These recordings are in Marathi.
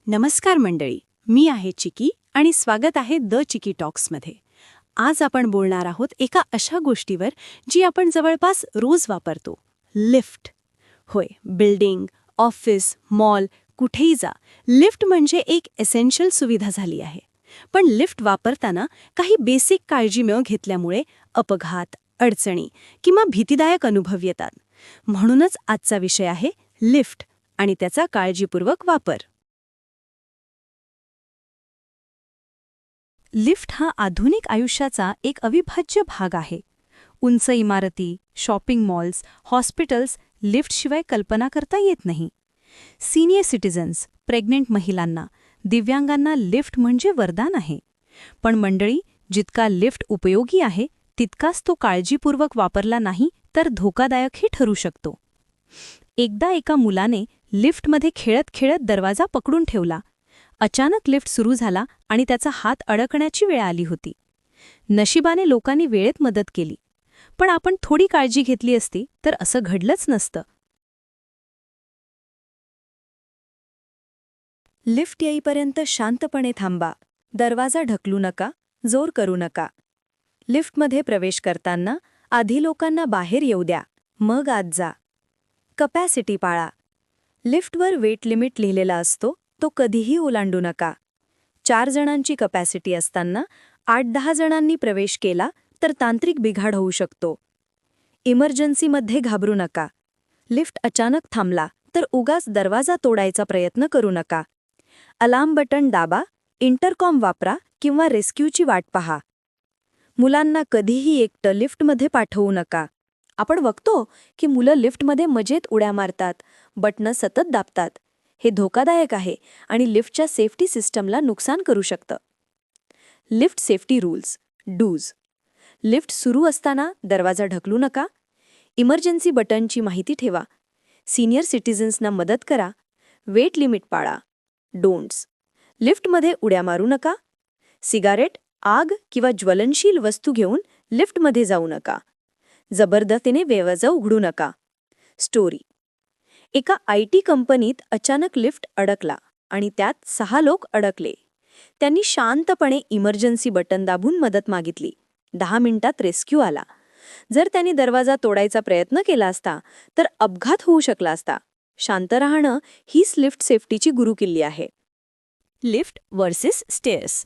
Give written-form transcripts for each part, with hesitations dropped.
नमस्कार मंडळी, मी आहे चिकी आणि स्वागत आहे द चिकी टॉक्समध्ये. आज आपण बोलणार आहोत एका अशा गोष्टीवर जी आपण जवळपास रोज वापरतो, लिफ्ट. होय, बिल्डिंग, ऑफिस, मॉल, कुठेही जा, लिफ्ट म्हणजे एक एसेन्शियल सुविधा झाली आहे. पण लिफ्ट वापरताना काही बेसिक काळजी न घेतल्यामुळे अपघात, अडचणी किंवा भीतीदायक अनुभव येतात. म्हणूनच आजचा विषय आहे लिफ्ट आणि त्याचा काळजीपूर्वक वापर. लिफ्ट हा आधुनिक आयुष्याचा एक अविभाज्य भाग आहे. उंच इमारती, शॉपिंग मॉल्स, हॉस्पिटल्स लिफ्टशिवाय कल्पना करता येत नाही. सिनियर सिटिझन्स, प्रेग्नेंट महिलांना, दिव्यांगांना लिफ्ट म्हणजे वरदान आहे. पण मंडळी, जितका लिफ्ट उपयोगी आहे तितकाच तो काळजीपूर्वक वापरला नाही तर धोकादायकही ठरू शकतो. एकदा एका मुलाने लिफ्टमध्ये खेळत खेळत दरवाजा पकडून ठेवला. अचानक लिफ्ट सुरू झाला आणि त्याचा हात अडकण्याची वेळ आली होती. नशिबाने लोकांनी वेळेत मदत केली, पण आपण थोडी काळजी घेतली असती तर असं घडलंच नसतं. लिफ्ट येईपर्यंत शांतपणे थांबा. दरवाजा ढकलू नका, जोर करू नका. लिफ्टमध्ये प्रवेश करताना आधी लोकांना बाहेर येऊ द्या, मग आत जा. कपॅसिटी पाळा. लिफ्टवर वेट लिमिट लिहिलेला असतो, तो कधीही ओलांडू नका. 4 जणांची कपॅसिटी असताना 8-10 जणांनी प्रवेश केला तर तांत्रिक बिघाड होऊ शकतो. इमर्जन्सीमध्ये घाबरू नका. लिफ्ट अचानक थांबला तर उगाच दरवाजा तोडायचा प्रयत्न करू नका. अलार्म बटन दाबा, इंटरकॉम वापरा किंवा रेस्क्यूची वाट पहा. मुलांना कधीही एकटं लिफ्टमध्ये पाठवू नका. आपण बघतो की मुलं लिफ्टमध्ये मजेत उड्या मारतात, बटणं सतत दाबतात. हे धोकादायक आहे आणि लिफ्टच्या सेफ्टी सिस्टमला नुकसान करू शकतं. Lift safety rules, do's. Lift सुरू असताना दरवाजा ढकलू नका. इमर्जन्सी बटनची माहिती ठेवा. सिनियर सिटिझन्सना मदत करा. वेट लिमिट पाळा. डोंट्स. लिफ्टमध्ये उड्या मारू नका. सिगारेट, आग किंवा ज्वलनशील वस्तू घेऊन लिफ्टमध्ये जाऊ नका. जबरदस्तीने दरवाजा उघडू नका. स्टोरी. एका IT कंपनीत अचानक लिफ्ट अडकला आणि त्यात 6 लोक अडकले. त्यांनी शांतपणे इमर्जन्सी बटन दाबून मदत मागितली. 10 मिनिटात रेस्क्यू आला. जर त्यांनी दरवाजा तोडायचा प्रयत्न केला असता तर अपघात होऊ शकला असता. शांत राहणं हीच लिफ्ट सेफ्टीची गुरुकिल्ली आहे. Lift versus stairs.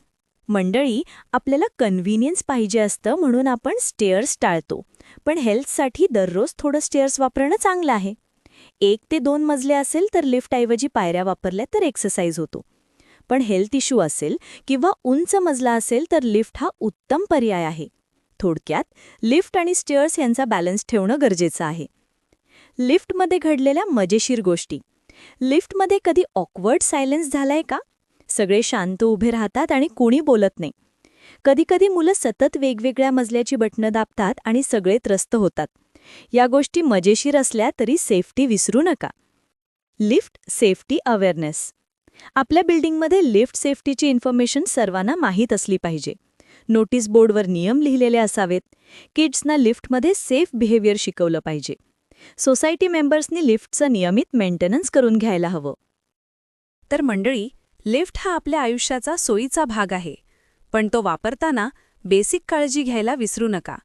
मंडळी, आपल्याला कन्व्हिनियन्स पाहिजे असतं म्हणून आपण स्टेअर्स टाळतो, पण हेल्थसाठी दररोज थोडं स्टेअर्स वापरणं चांगलं आहे. 1 ते 2 मजले असेल तर लिफ्टऐवजी पायऱ्या वापरल्या तर एक्सरसाइज होतो. पण हेल्थ इश्यू असेल किंवा उंच मजला असेल तर लिफ्ट हा उत्तम पर्याय आहे. थोडक्यात, लिफ्ट आणि स्टेअर्स यांचा बॅलन्स ठेवणं गरजेचं आहे. लिफ्टमध्ये घडलेल्या मजेशीर गोष्टी. लिफ्टमध्ये कधी ऑकवर्ड सायलेन्स झालाय का? सगळे शांत उभे राहतात आणि कोणी बोलत नाही. कधीकधी मुलं सतत वेगवेगळ्या मजल्याची बटणं दाबतात आणि सगळे त्रस्त होतात. या गोष्टी मजेशीर असल्या तरी सेफ्टी विसरू नका. Lift safety awareness. आपल्या बिल्डिंगमध्ये लिफ्ट सेफ्टीची इन्फॉर्मेशन सर्वांना माहीत असली पाहिजे. नोटीस बोर्डवर नियम लिहिलेले असावेत. किड्सना लिफ्टमध्ये सेफ बिहेवियर शिकवलं पाहिजे. सोसायटी मेंबर्सनी लिफ्टचं नियमित मेंटेनन्स करून घ्यायला हवं. तर मंडळी, लिफ्ट हा आपल्या आयुष्याचा सोयीचा भाग आहे, पण तो वापरताना बेसिक काळजी घ्यायला विसरू नका.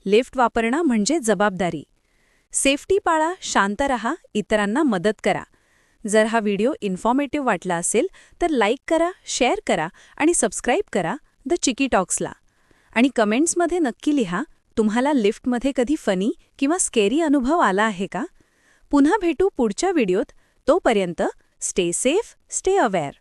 लिफ्ट वापरणं म्हणजे जबाबदारी. सेफ्टी पाळा, शांत रहा, इतरांना मदत करा. जर हा व्हिडिओ इन्फॉर्मेटिव्ह वाटला असेल तर लाईक करा, शेअर करा आणि सबस्क्राईब करा द चिकी टॉक्सला. आणि कमेंट्समध्ये नक्की लिहा, तुम्हाला लिफ्टमध्ये कधी फनी किंवा स्केरी अनुभव आला आहे का? पुन्हा भेटू पुढच्या व्हिडिओत. तोपर्यंत स्टे सेफ, स्टे अवेअर.